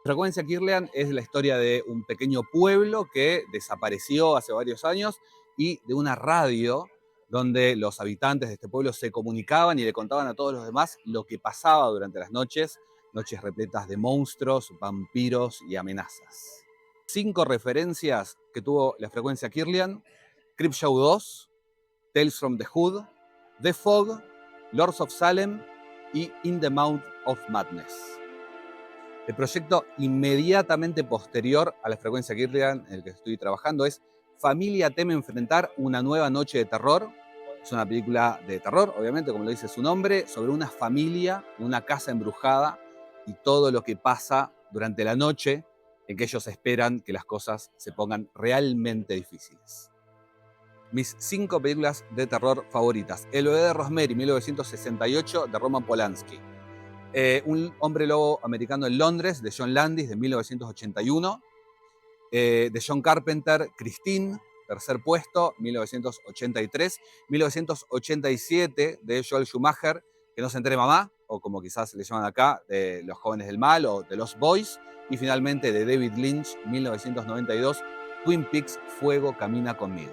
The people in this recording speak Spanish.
Frecuencia Kirlian es la historia de un pequeño pueblo que desapareció hace varios años y de una radio donde los habitantes de este pueblo se comunicaban y le contaban a todos los demás lo que pasaba durante las noches, noches repletas de monstruos, vampiros y amenazas. 5 referencias que tuvo la Frecuencia Kirlian: Creepshow 2, Tales from the Hood, The Fog, Lords of Salem y In the Mouth of Madness. El proyecto inmediatamente posterior a la Frecuencia Kirlian en el que estoy trabajando es Familia teme enfrentar una nueva noche de terror. Es una película de terror, obviamente, como lo dice su nombre, sobre una familia, una casa embrujada y todo lo que pasa durante la noche en que ellos esperan que las cosas se pongan realmente difíciles. Mis 5 películas de terror favoritas: El bebé de Rosemary, 1968, de Roman Polanski. Un hombre lobo americano en Londres, de John Landis, de 1981. De John Carpenter, Christine, tercer puesto, 1983. 1987, de Joel Schumacher, Que no se entere mamá, o como quizás le llaman acá, de Los jóvenes del mal o de Los Boys. Y finalmente de David Lynch, 1992, Twin Peaks, Fuego camina conmigo.